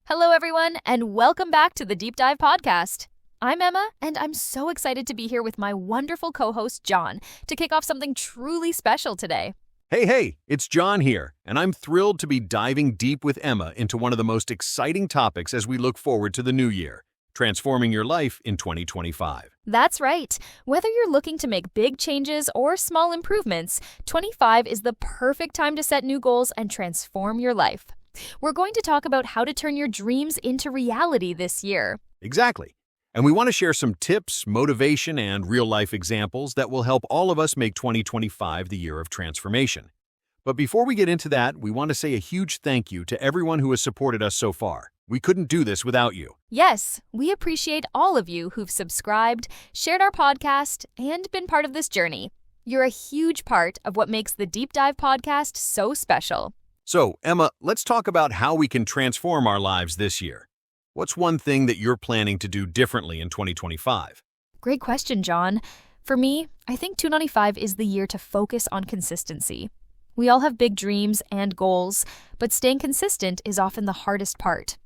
Hello, everyone, and welcome back to the Deep Dive Podcast. I'm Emma, and I'm so excited to be here with my wonderful co-host, John, to kick off something truly special today. Hey, it's John here, and I'm thrilled to be diving deep with Emma into one of the most exciting topics as we look forward to the new year, transforming your life in 2025. That's right. Whether you're looking to make big changes or small improvements, 25 is the perfect time to set new goals and transform your life. We're going to talk about how to turn your dreams into reality this year. Exactly. And we want to share some tips, motivation, and real-life examples that will help all of us make 2025 the year of transformation. But before we get into that, we want to say a huge thank you to everyone who has supported us so far. We couldn't do this without you. Yes, we appreciate all of you who've subscribed, shared our podcast, and been part of this journey. You're a huge part of what makes the Deep Dive Podcast so special. So, Emma, let's talk about how we can transform our lives this year. What's one thing that you're planning to do differently in 2025? Great question, John. For me, I think 2025 is the year to focus on consistency. We all have big dreams and goals, but staying consistent is often the hardest part.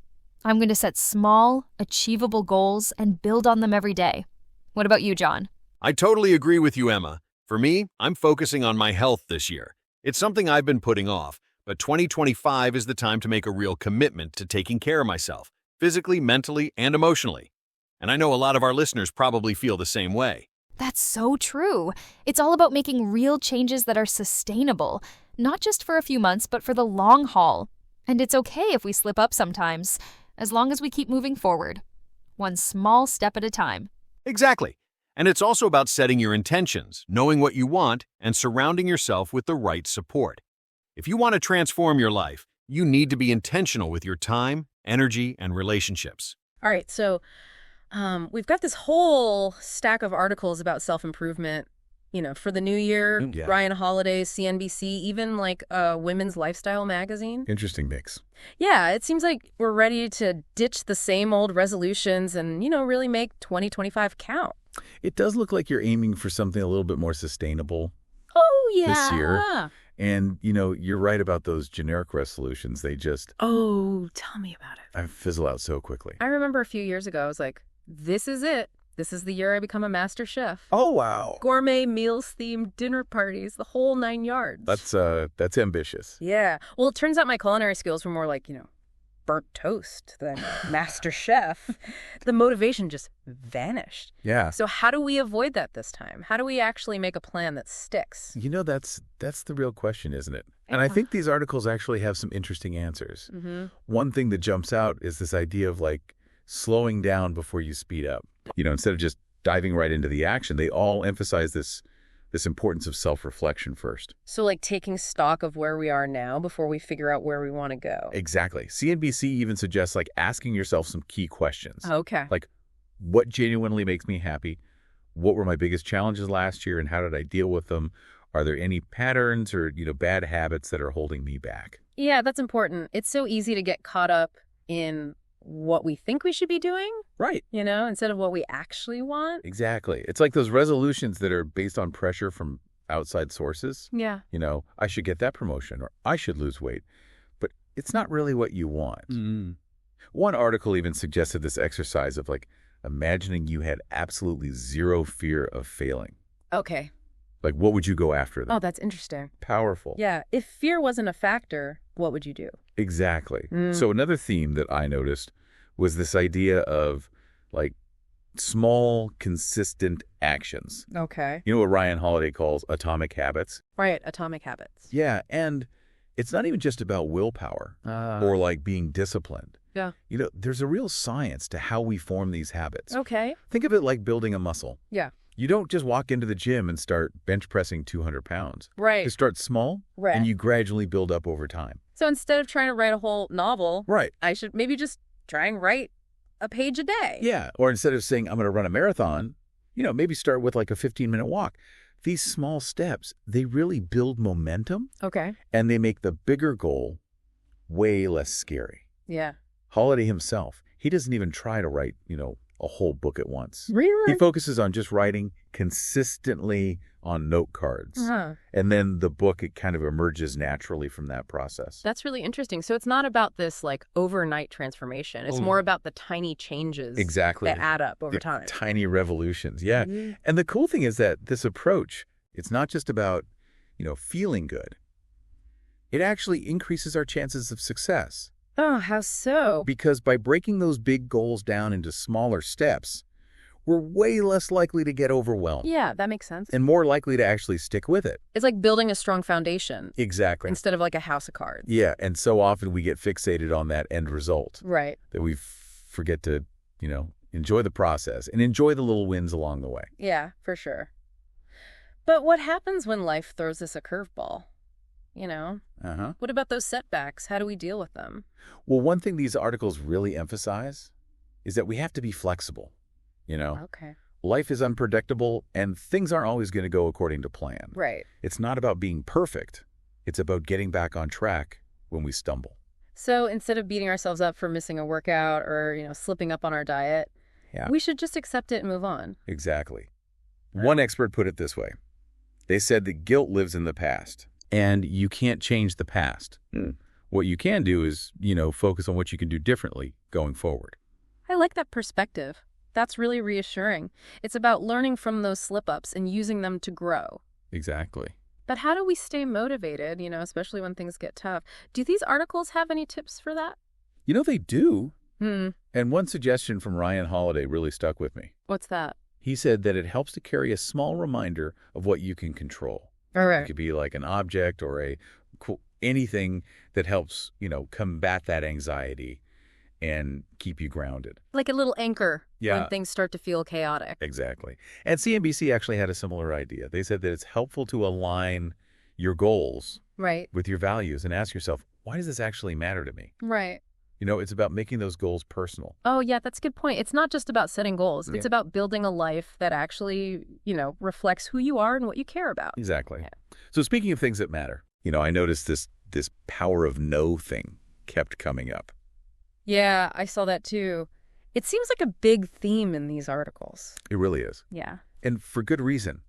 I'm going to set small, achievable goals and build on them every day. What about you, John? I totally agree with you, Emma. For me, I'm focusing on my health this year. It's something I've been putting off, but 2025 is the time to make a real commitment to taking care of myself, physically, mentally, and emotionally. And I know a lot of our listeners probably feel the same way. That's so true. It's all about making real changes that are sustainable, not just for a few months, but for the long haul. And it's okay if we slip up sometimes, as long as we keep moving forward, one small step at a time. Exactly. And it's also about setting your intentions, knowing what you want, and surrounding yourself with the right support. If you want to transform your life, you need to be intentional with your time, energy, and relationships. All right, so we've got this whole stack of articles about self-improvement, for the new year, Yeah. Ryan Holiday's CNBC, even like a women's lifestyle magazine. Interesting mix. Yeah, it seems like we're ready to ditch the same old resolutions and, really make 2025 count. It does look like you're aiming for something a little bit more sustainable Oh, yeah. this year. And, you're right about those generic resolutions. They just Oh, tell me about it. fizzle out so quickly. I remember a few years ago, I was like, this is it. This is the year I become a master chef. Oh, wow. Gourmet meals-themed dinner parties, the whole 9 yards. That's ambitious. Yeah. Well, it turns out my culinary skills were more like, burnt toast than master chef. The motivation just vanished. Yeah. So how do we avoid that this time? How do we actually make a plan that sticks? That's the real question, isn't it? And I think these articles actually have some interesting answers. Mm-hmm. One thing that jumps out is this idea of slowing down before you speed up. Instead of just diving right into the action, they all emphasize this importance of self-reflection first. So like taking stock of where we are now before we figure out where we want to go. Exactly. CNBC even suggests asking yourself some key questions. Okay. Like, what genuinely makes me happy? What were my biggest challenges last year and how did I deal with them? Are there any patterns or, bad habits that are holding me back? Yeah, that's important. It's so easy to get caught up in what we think we should be doing, Right. instead of what we actually want. Exactly. It's like those resolutions that are based on pressure from outside sources. Yeah. I should get that promotion or I should lose weight. But it's not really what you want. Mm-hmm. One article even suggested this exercise of imagining you had absolutely zero fear of failing. Okay. What would you go after then? Oh, that's interesting. Powerful. Yeah. If fear wasn't a factor, what would you do? Exactly. Mm. So another theme that I noticed was this idea of small, consistent actions. Okay. You know what Ryan Holiday calls atomic habits? Right. Atomic habits. Yeah. And it's not even just about willpower or being disciplined. Yeah. There's a real science to how we form these habits. Okay. Think of it like building a muscle. Yeah. You don't just walk into the gym and start bench pressing 200 pounds. Right. You start small Right. and you gradually build up over time. So instead of trying to write a whole novel, Right. I should maybe just try and write a page a day. Yeah. Or instead of saying, I'm going to run a marathon, maybe start with a 15-minute walk. These small steps, they really build momentum Okay. and they make the bigger goal way less scary. Yeah. Holiday himself, he doesn't even try to write, a whole book at once. Really? He focuses on just writing consistently on note cards. And then the book, it kind of emerges naturally from that process. That's really interesting. So it's not about this like overnight transformation. It's more about the tiny changes Exactly. that add up over The time. tiny revolutions. Yeah. And the cool thing is that this approach, it's not just about, feeling good. It actually increases our chances of success. Oh, how so? Because by breaking those big goals down into smaller steps, we're way less likely to get overwhelmed. Yeah, that makes sense. And more likely to actually stick with it. It's like building a strong foundation Exactly. instead of like a house of cards. Yeah, and so often we get fixated on that end result Right. that we forget to, enjoy the process and enjoy the little wins along the way. Yeah, for sure. But what happens when life throws us a curveball? What about those setbacks? How do we deal with them? Well, one thing these articles really emphasize is that we have to be flexible. Okay. Life is unpredictable and things aren't always going to go according to plan. Right. It's not about being perfect. It's about getting back on track when we stumble. So instead of beating ourselves up for missing a workout or, slipping up on our diet, we should just accept it and move on. Exactly. One expert put it this way. They said that guilt lives in the past, and you can't change the past. What you can do is, focus on what you can do differently going forward. I like that perspective. That's really reassuring. It's about learning from those slip-ups and using them to grow. Exactly. But how do we stay motivated, especially when things get tough? Do these articles have any tips for that? They do. And one suggestion from Ryan Holiday really stuck with me. What's that? He said that it helps to carry a small reminder of what you can control. All right. It could be like an object or anything that helps, combat that anxiety and keep you grounded. Like a little anchor Yeah. when things start to feel chaotic. Exactly. And CNBC actually had a similar idea. They said that it's helpful to align your goals Right. with your values and ask yourself, why does this actually matter to me? Right. It's about making those goals personal. Oh, yeah, that's a good point. It's not just about setting goals. Yeah. It's about building a life that actually, reflects who you are and what you care about. Exactly. Yeah. So speaking of things that matter, I noticed this power of no thing kept coming up. Yeah, I saw that too. It seems like a big theme in these articles. It really is. Yeah. And for good reason.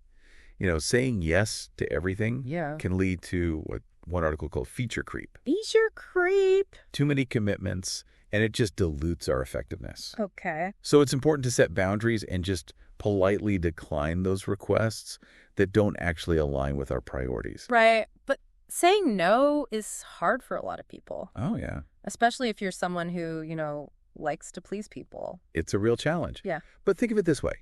Saying yes to everything Yeah. can lead to what one article called feature creep. Feature creep. Too many commitments, and it just dilutes our effectiveness. Okay. So it's important to set boundaries and just politely decline those requests that don't actually align with our priorities. Right. But saying no is hard for a lot of people, Oh, yeah. especially if you're someone who, likes to please people. It's a real challenge. Yeah. But think of it this way.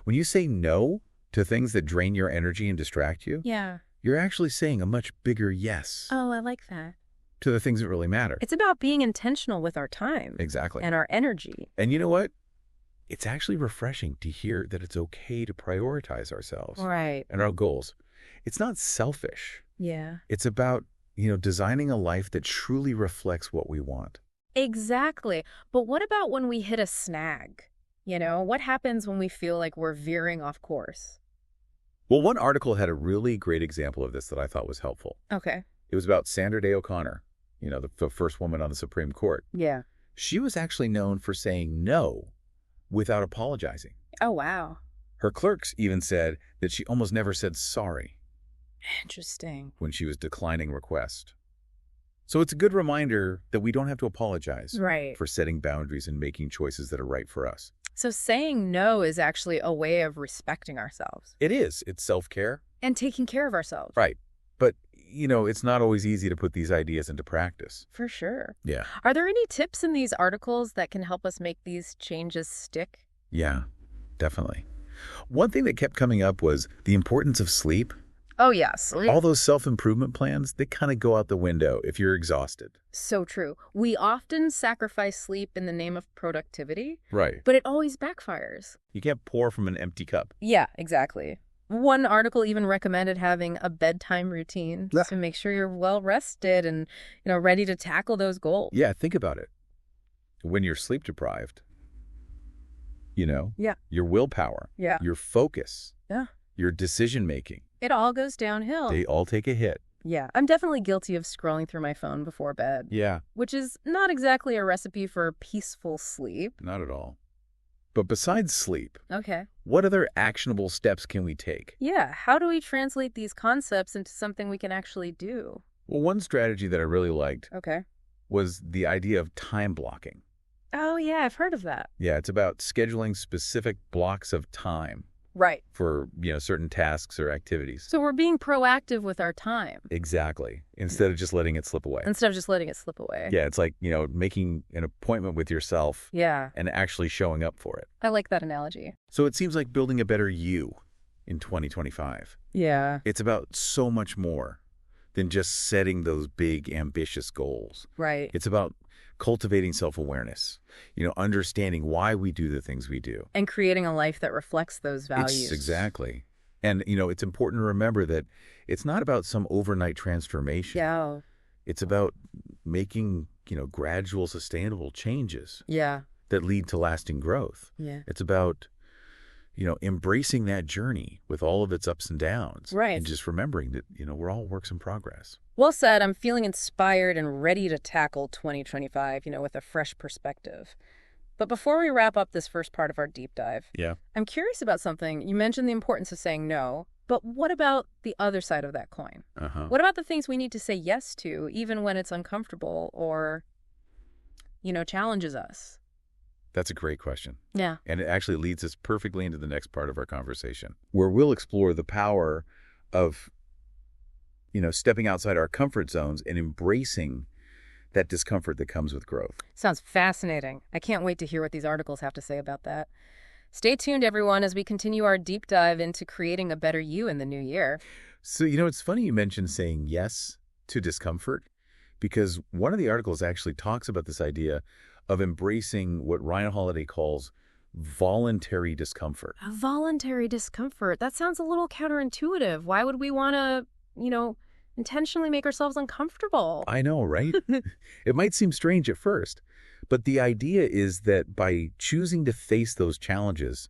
When you say no to things that drain your energy and distract you, Yeah. you're actually saying a much bigger yes Oh, I like that. to the things that really matter. It's about being intentional with our time Exactly. and our energy. And you know what? It's actually refreshing to hear that it's okay to prioritize ourselves Right. and our goals. It's not selfish. Yeah. It's about, designing a life that truly reflects what we want. Exactly. But what about when we hit a snag? What happens when we feel like we're veering off course? Well, one article had a really great example of this that I thought was helpful. Okay. It was about Sandra Day O'Connor, the first woman on the Supreme Court. Yeah. She was actually known for saying no without apologizing. Oh, wow. Her clerks even said that she almost never said sorry Interesting. when she was declining requests. So it's a good reminder that we don't have to apologize Right. for setting boundaries and making choices that are right for us. So saying no is actually a way of respecting ourselves It is. It's self-care. and taking care of ourselves. Right. But, it's not always easy to put these ideas into practice. For sure. Yeah. Are there any tips in these articles that can help us make these changes stick? Yeah, definitely. One thing that kept coming up was the importance of sleep. Oh, yes. All those self-improvement plans, they kind of go out the window if you're exhausted. So true. We often sacrifice sleep in the name of productivity, Right. but it always backfires. You can't pour from an empty cup. Yeah, exactly. One article even recommended having a bedtime routine Yeah. to make sure you're well rested and, ready to tackle those goals. Yeah, think about it. When you're sleep deprived, Yeah. your willpower, Yeah. your focus, Yeah. your decision-making, It all goes downhill. they all take a hit. Yeah, I'm definitely guilty of scrolling through my phone before bed, Yeah, which is not exactly a recipe for peaceful sleep. not at all. But besides sleep, Okay. what other actionable steps can we take? Yeah, how do we translate these concepts into something we can actually do? Well, one strategy that I really liked Okay. was the idea of time blocking. Oh, yeah, I've heard of that. Yeah, it's about scheduling specific blocks of time Right. for, certain tasks or activities. So we're being proactive with our time Exactly. Instead of just letting it slip away. instead of just letting it slip away. Yeah, it's like, making an appointment with yourself Yeah, and actually showing up for it. I like that analogy. So it seems like building a better you in 2025. Yeah. It's about so much more than just setting those big, ambitious goals. Right. It's about cultivating self-awareness, understanding why we do the things we do. And creating a life that reflects those values. Exactly. And, it's important to remember that it's not about some overnight transformation. Yeah. It's about making, gradual, sustainable changes Yeah. that lead to lasting growth. Yeah. It's about, embracing that journey with all of its ups and downs. Right. And just remembering that, we're all works in progress. Well said. I'm feeling inspired and ready to tackle 2025, with a fresh perspective. But before we wrap up this first part of our deep dive, Yeah. I'm curious about something. You mentioned the importance of saying no, but what about the other side of that coin? Uh-huh. What about the things we need to say yes to, even when it's uncomfortable or, challenges us? That's a great question. Yeah. And it actually leads us perfectly into the next part of our conversation, where we'll explore the power of, stepping outside our comfort zones and embracing that discomfort that comes with growth. Sounds fascinating. I can't wait to hear what these articles have to say about that. Stay tuned, everyone, as we continue our deep dive into creating a better you in the new year. So, it's funny you mentioned saying yes to discomfort, because one of the articles actually talks about this idea of embracing what Ryan Holiday calls voluntary discomfort. A voluntary discomfort. That sounds a little counterintuitive. Why would we want to, intentionally make ourselves uncomfortable? I know, right? It might seem strange at first, but the idea is that by choosing to face those challenges,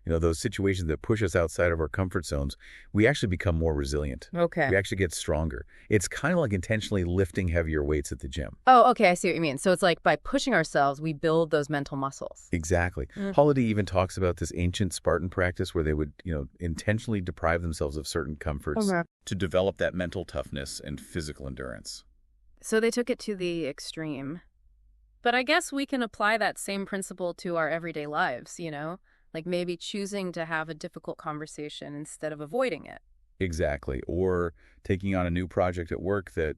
those situations that push us outside of our comfort zones, we actually become more resilient. Okay. We actually get stronger. It's kind of like intentionally lifting heavier weights at the gym. Oh, okay. I see what you mean. So it's like by pushing ourselves, we build those mental muscles. Exactly. Holiday even talks about this ancient Spartan practice where they would, intentionally deprive themselves of certain comforts to develop that mental toughness and physical endurance. So they took it to the extreme. But I guess we can apply that same principle to our everyday lives, like maybe choosing to have a difficult conversation instead of avoiding it. Exactly. Or taking on a new project at work that,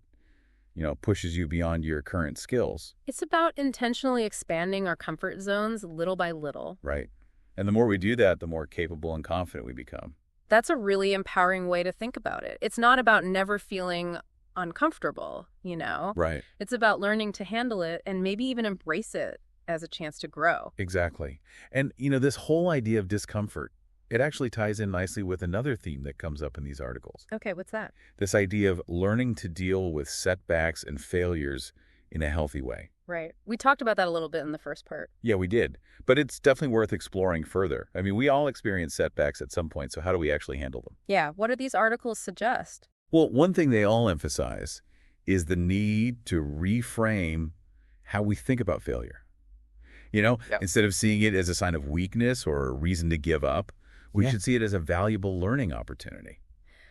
pushes you beyond your current skills. It's about intentionally expanding our comfort zones little by little. Right. And the more we do that, the more capable and confident we become. That's a really empowering way to think about it. It's not about never feeling uncomfortable, Right. It's about learning to handle it and maybe even embrace it as a chance to grow. Exactly. And, this whole idea of discomfort, it actually ties in nicely with another theme that comes up in these articles. Okay, what's that? This idea of learning to deal with setbacks and failures in a healthy way. Right. We talked about that a little bit in the first part. Yeah, we did. But it's definitely worth exploring further. I mean, we all experience setbacks at some point, so how do we actually handle them? Yeah, what do these articles suggest? Well, one thing they all emphasize is the need to reframe how we think about failure. Instead of seeing it as a sign of weakness or a reason to give up, we should see it as a valuable learning opportunity.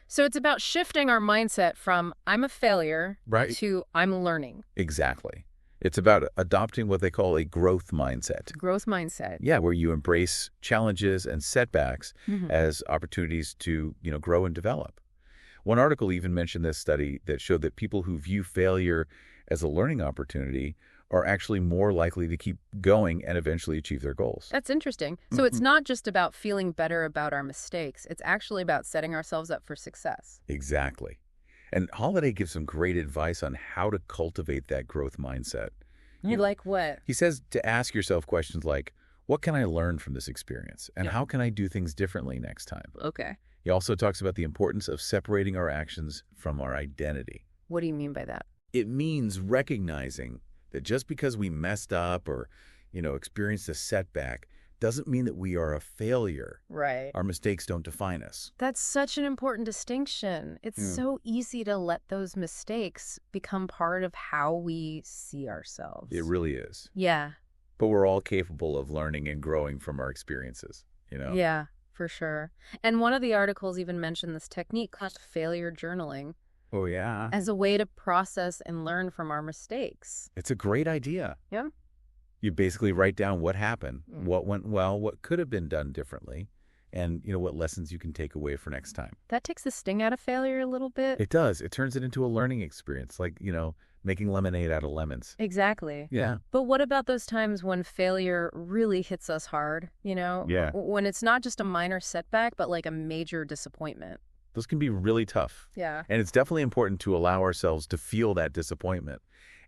So it's about shifting our mindset from I'm a failure Right. to I'm learning. Exactly. It's about adopting what they call a growth mindset. Growth mindset. Yeah, where you embrace challenges and setbacks as opportunities to, grow and develop. One article even mentioned this study that showed that people who view failure as a learning opportunity are actually more likely to keep going and eventually achieve their goals. That's interesting. So it's not just about feeling better about our mistakes. It's actually about setting ourselves up for success. Exactly. And Holiday gives some great advice on how to cultivate that growth mindset. You like what? He says to ask yourself questions like, what can I learn from this experience? And Yeah. how can I do things differently next time? Okay. He also talks about the importance of separating our actions from our identity. What do you mean by that? It means recognizing that just because we messed up or, experienced a setback doesn't mean that we are a failure. Right. Our mistakes don't define us. That's such an important distinction. It's so easy to let those mistakes become part of how we see ourselves. It really is. Yeah. but we're all capable of learning and growing from our experiences, you know? Yeah, for sure. And one of the articles even mentioned this technique called failure journaling Oh, yeah. as a way to process and learn from our mistakes. It's a great idea. Yeah. You basically write down what happened, what went well, what could have been done differently, and, what lessons you can take away for next time. That takes the sting out of failure a little bit. It does. It turns it into a learning experience, like, making lemonade out of lemons. Exactly. Yeah. But what about those times when failure really hits us hard, Yeah. When it's not just a minor setback, but like a major disappointment. Those can be really tough. Yeah. And it's definitely important to allow ourselves to feel that disappointment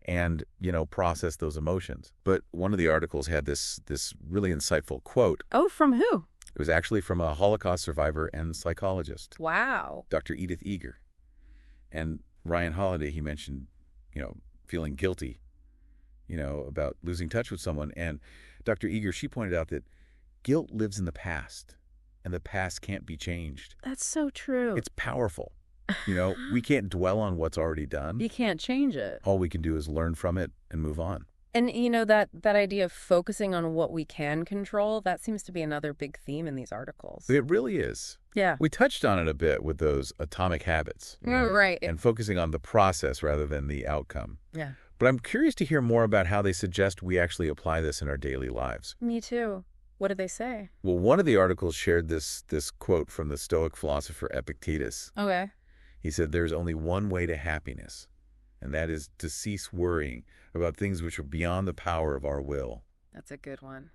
and, process those emotions. But one of the articles had this really insightful quote. Oh, from who? It was actually from a Holocaust survivor and psychologist, Wow. Dr. Edith Eger. And Ryan Holiday, he mentioned, feeling guilty, about losing touch with someone. And Dr. Eger, she pointed out that guilt lives in the past, and the past can't be changed. That's so true. It's powerful. We can't dwell on what's already done. You can't change it. All we can do is learn from it and move on. And that idea of focusing on what we can control, that seems to be another big theme in these articles. It really is. Yeah. We touched on it a bit with those atomic habits. Right. And focusing on the process rather than the outcome. Yeah. But I'm curious to hear more about how they suggest we actually apply this in our daily lives. Me too. What do they say? Well, one of the articles shared this quote from the Stoic philosopher Epictetus. Okay. He said, "There's only one way to happiness, and that is to cease worrying about things which are beyond the power of our will." That's a good one.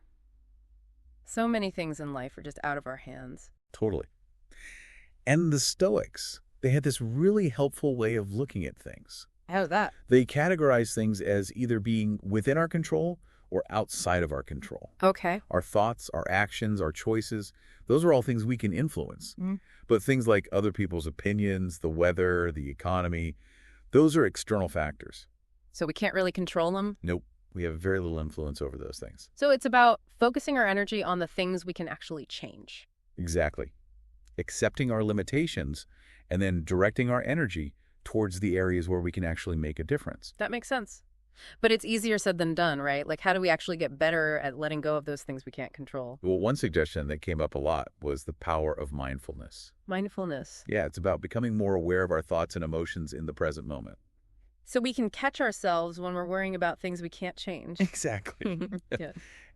So many things in life are just out of our hands. Totally. And the Stoics, they had this really helpful way of looking at things. How's that? They categorize things as either being within our control or outside of our control. Okay. Our thoughts, our actions, our choices, those are all things we can influence. Mm. But things like other people's opinions, the weather, the economy, those are external factors. So we can't really control them? Nope. We have very little influence over those things. So it's about focusing our energy on the things we can actually change. Exactly. Accepting our limitations and then directing our energy towards the areas where we can actually make a difference. That makes sense. But it's easier said than done, right? Like, how do we actually get better at letting go of those things we can't control? Well, one suggestion that came up a lot was the power of mindfulness. Mindfulness. Yeah, it's about becoming more aware of our thoughts and emotions in the present moment. So we can catch ourselves when we're worrying about things we can't change. Exactly. Yeah.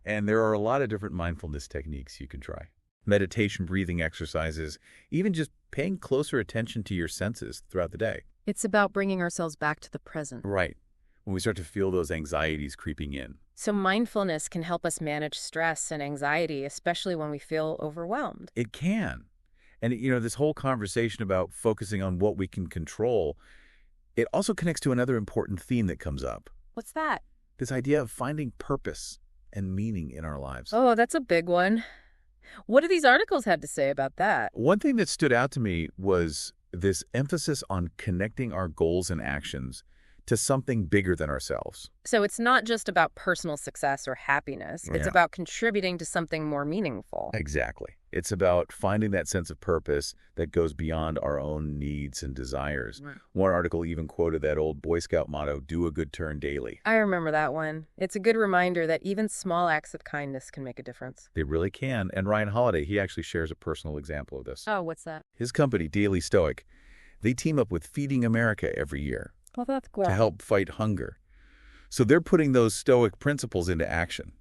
And there are a lot of different mindfulness techniques you can try. Meditation, breathing exercises, even just paying closer attention to your senses throughout the day. It's about bringing ourselves back to the present. Right. When we start to feel those anxieties creeping in. So mindfulness can help us manage stress and anxiety, especially when we feel overwhelmed. It can. And, this whole conversation about focusing on what we can control, it also connects to another important theme that comes up. What's that? This idea of finding purpose and meaning in our lives. Oh, that's a big one. What do these articles have to say about that? One thing that stood out to me was this emphasis on connecting our goals and actions to something bigger than ourselves. So it's not just about personal success or happiness. It's Yeah. about contributing to something more meaningful. Exactly. It's about finding that sense of purpose that goes beyond our own needs and desires. Right. One article even quoted that old Boy Scout motto, "Do a good turn daily." I remember that one. It's a good reminder that even small acts of kindness can make a difference. They really can. And Ryan Holiday, he actually shares a personal example of this. Oh, what's that? His company, Daily Stoic, they team up with Feeding America every year Well, that's cool. to help fight hunger. So they're putting those Stoic principles into action,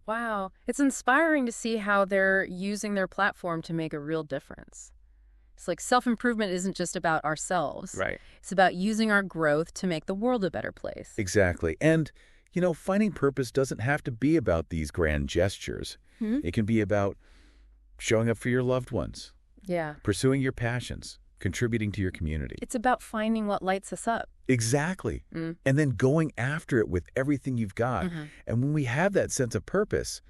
Wow. It's inspiring to see how they're using their platform to make a real difference. It's like self-improvement isn't just about ourselves. Right. It's about using our growth to make the world a better place. Exactly. And, finding purpose doesn't have to be about these grand gestures. It can be about showing up for your loved ones, Yeah. pursuing your passions, contributing to your community. It's about finding what lights us up. Exactly. Mm. And then going after it with everything you've got. Mhm. And when we have that sense of purpose,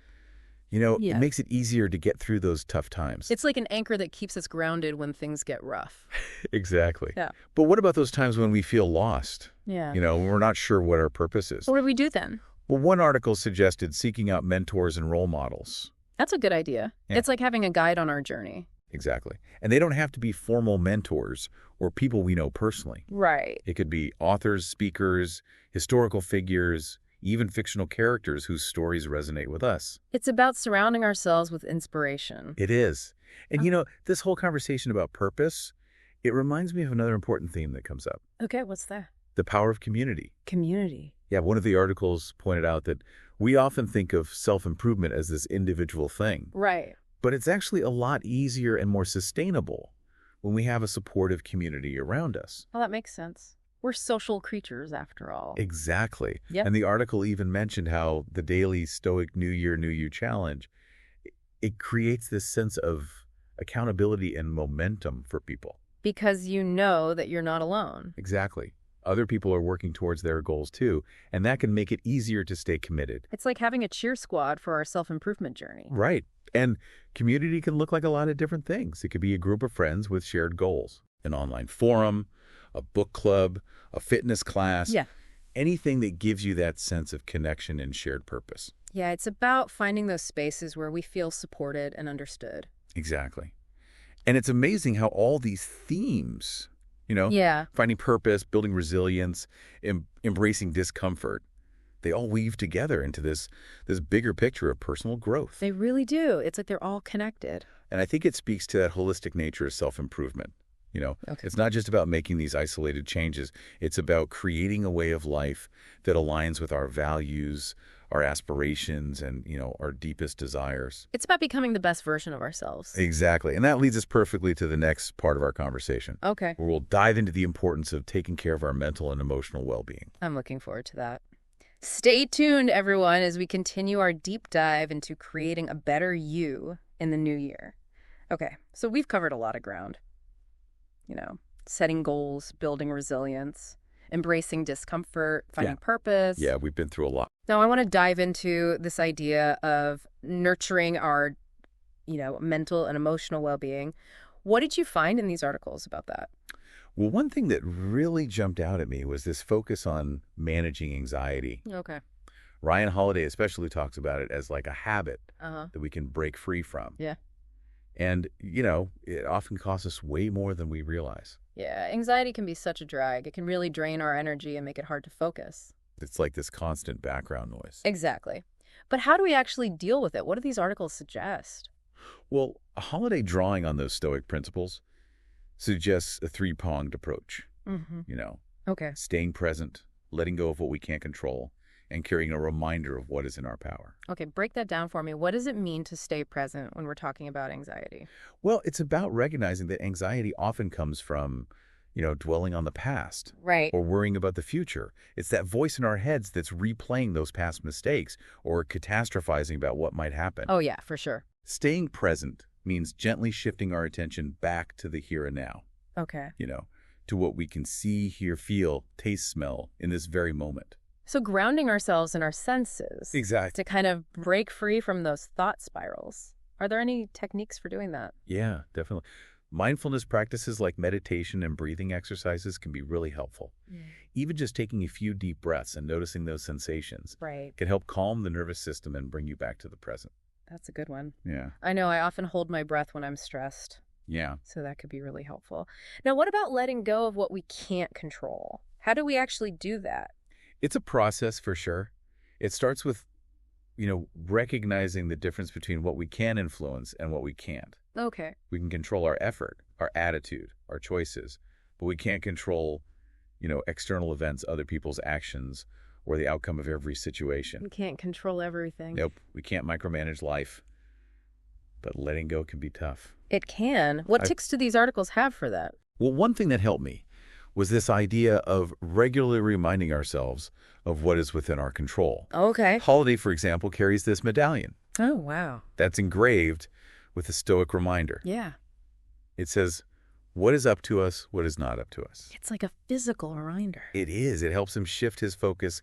it Yeah. makes it easier to get through those tough times. It's like an anchor that keeps us grounded when things get rough. Exactly. Yeah. But what about those times when we feel lost? Yeah. When we're not sure what our purpose is? So what do we do then? Well, one article suggested seeking out mentors and role models. That's a good idea. Yeah. It's like having a guide on our journey. Exactly. And they don't have to be formal mentors or people we know personally. Right. It could be authors, speakers, historical figures, even fictional characters whose stories resonate with us. It's about surrounding ourselves with inspiration. It is. And Oh. this whole conversation about purpose, it reminds me of another important theme that comes up, Okay, what's that? the power of community. Community. Yeah, one of the articles pointed out that we often think of self-improvement as this individual thing, Right. but it's actually a lot easier and more sustainable when we have a supportive community around us. Well, that makes sense. We're social creatures, after all. Exactly. Yep. And the article even mentioned how the daily Stoic New Year, New You challenge, it creates this sense of accountability and momentum for people. Because you know that you're not alone. Exactly. Other people are working towards their goals too, and that can make it easier to stay committed. It's like having a cheer squad for our self-improvement journey. Right. And community can look like a lot of different things. It could be a group of friends with shared goals, an online forum, a book club, a fitness class. Yeah. Anything that gives you that sense of connection and shared purpose. Yeah, it's about finding those spaces where we feel supported and understood. Exactly. And it's amazing how all these themes, Yeah. finding purpose, building resilience, embracing discomfort, they all weave together into this bigger picture of personal growth. They really do. It's like they're all connected. And I think it speaks to that holistic nature of self-improvement. Okay. It's not just about making these isolated changes. It's about creating a way of life that aligns with our values, our aspirations, and, our deepest desires. It's about becoming the best version of ourselves. Exactly. And that leads us perfectly to the next part of our conversation, Okay. where we'll dive into the importance of taking care of our mental and emotional well-being. I'm looking forward to that. Stay tuned, everyone, as we continue our deep dive into creating a better you in the new year. Okay, so we've covered a lot of ground. Setting goals, building resilience, embracing discomfort, finding purpose. Yeah, we've been through a lot. Now, I want to dive into this idea of nurturing our, mental and emotional well-being. What did you find in these articles about that? Well, one thing that really jumped out at me was this focus on managing anxiety. Okay. Ryan Holiday especially talks about it as like a habit Uh-huh. that we can break free from. Yeah. And, it often costs us way more than we realize. Yeah, anxiety can be such a drag. It can really drain our energy and make it hard to focus. It's like this constant background noise. Exactly. But how do we actually deal with it? What do these articles suggest? Well, a Holiday drawing on those Stoic principles suggests a three-pronged approach. Mm-hmm. Okay. Staying present, letting go of what we can't control, and carrying a reminder of what is in our power. Okay, break that down for me. What does it mean to stay present when we're talking about anxiety? Well, it's about recognizing that anxiety often comes from, dwelling on the past. Right. Or worrying about the future. It's that voice in our heads that's replaying those past mistakes or catastrophizing about what might happen. Oh, yeah, for sure. Staying present means gently shifting our attention back to the here and now, Okay. to what we can see, hear, feel, taste, smell in this very moment. So grounding ourselves in our senses Exactly. to kind of break free from those thought spirals. Are there any techniques for doing that? Yeah, definitely. Mindfulness practices like meditation and breathing exercises can be really helpful. Even just taking a few deep breaths and noticing those sensations Right. can help calm the nervous system and bring you back to the present. That's a good one. Yeah. I know I often hold my breath when I'm stressed, Yeah. so that could be really helpful. Now, what about letting go of what we can't control? How do we actually do that? It's a process for sure. It starts with, recognizing the difference between what we can influence and what we can't. Okay. We can control our effort, our attitude, our choices, but we can't control, external events, other people's actions, or the outcome of every situation. We can't control everything. Nope, we can't micromanage life, but letting go can be tough. It can. What tips do these articles have for that? Well, one thing that helped me was this idea of regularly reminding ourselves of what is within our control. Okay. Holiday, for example, carries this medallion Oh, wow. that's engraved with a Stoic reminder. Yeah. It says, what is up to us, what is not up to us. It's like a physical reminder. It is. It helps him shift his focus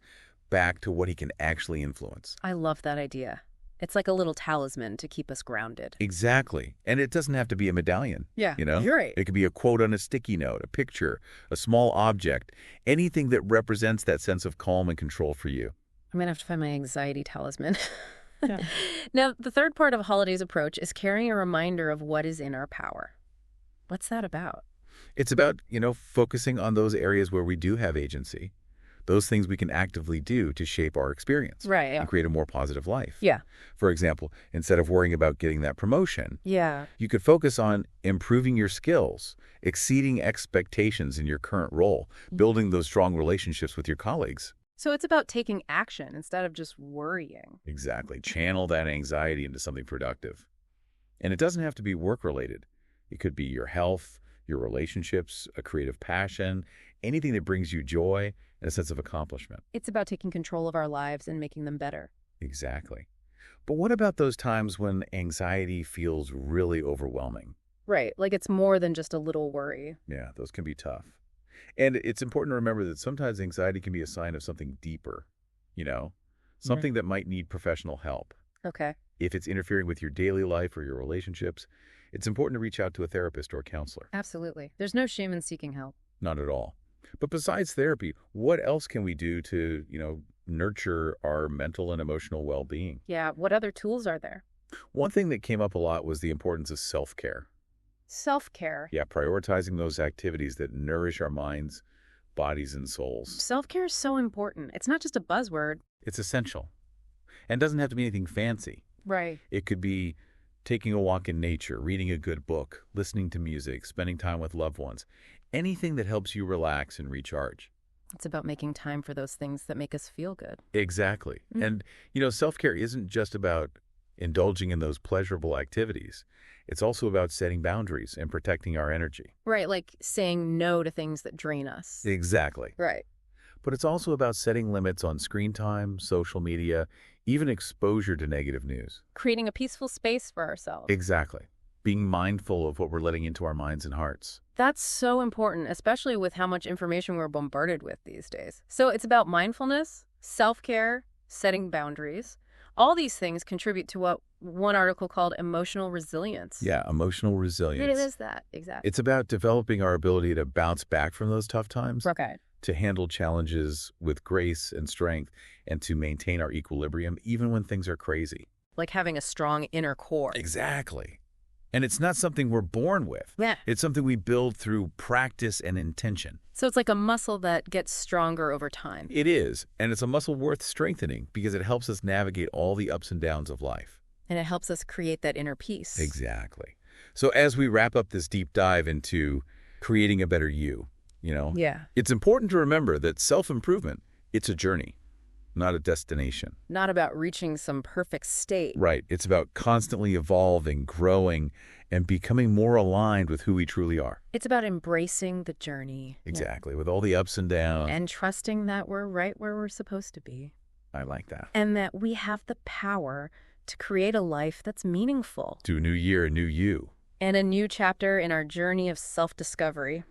back to what he can actually influence. I love that idea. It's like a little talisman to keep us grounded. Exactly. And it doesn't have to be a medallion. Yeah, You're right. It could be a quote on a sticky note, a picture, a small object, anything that represents that sense of calm and control for you. I'm going to have to find my anxiety talisman. Yeah. Now, the third part of Holiday's approach is carrying a reminder of what is in our power. What's that about? It's about, focusing on those areas where we do have agency, Those things we can actively do to shape our experience Right, yeah. and create a more positive life. Yeah. For example, instead of worrying about getting that promotion, Yeah. you could focus on improving your skills, exceeding expectations in your current role, building those strong relationships with your colleagues. So it's about taking action instead of just worrying. Exactly. Channel that anxiety into something productive. And it doesn't have to be work-related. It could be your health, your relationships, a creative passion, anything that brings you joy and a sense of accomplishment. It's about taking control of our lives and making them better. Exactly. But what about those times when anxiety feels really overwhelming? Right, like it's more than just a little worry. Yeah, those can be tough. And it's important to remember that sometimes anxiety can be a sign of something deeper, something that might need professional help. Okay. If it's interfering with your daily life or your relationships, it's important to reach out to a therapist or a counselor. Absolutely. There's no shame in seeking help. Not at all. But besides therapy, what else can we do to, nurture our mental and emotional well-being? Yeah, what other tools are there? One thing that came up a lot was the importance of self-care. Self-care. Yeah, prioritizing those activities that nourish our minds, bodies, and souls. Self-care is so important. It's not just a buzzword. It's essential. And doesn't have to be anything fancy. Right. It could be taking a walk in nature, reading a good book, listening to music, spending time with loved ones. Anything that helps you relax and recharge. It's about making time for those things that make us feel good. Exactly. And, self-care isn't just about indulging in those pleasurable activities. It's also about setting boundaries and protecting our energy. Right, like saying no to things that drain us. Exactly. Right. But it's also about setting limits on screen time, social media, even exposure to negative news. Creating a peaceful space for ourselves. Exactly. Being mindful of what we're letting into our minds and hearts. That's so important, especially with how much information we're bombarded with these days. So it's about mindfulness, self-care, setting boundaries. All these things contribute to what one article called emotional resilience. Yeah, emotional resilience. It is that, exactly. It's about developing our ability to bounce back from those tough times, Okay. to handle challenges with grace and strength, and to maintain our equilibrium even when things are crazy. Like having a strong inner core. Exactly. And it's not something we're born with. Yeah. It's something we build through practice and intention. So it's like a muscle that gets stronger over time. It is, and it's a muscle worth strengthening because it helps us navigate all the ups and downs of life. And it helps us create that inner peace. Exactly. So as we wrap up this deep dive into creating a better you, Yeah. it's important to remember that self-improvement, it's a journey, not a destination. Not about reaching some perfect state. Right. It's about constantly evolving, growing, and becoming more aligned with who we truly are. It's about embracing the journey. Exactly. With all the ups and downs. And trusting that we're right where we're supposed to be. I like that. And that we have the power to create a life that's meaningful. To a new year, a new you. And a new chapter in our journey of self-discovery.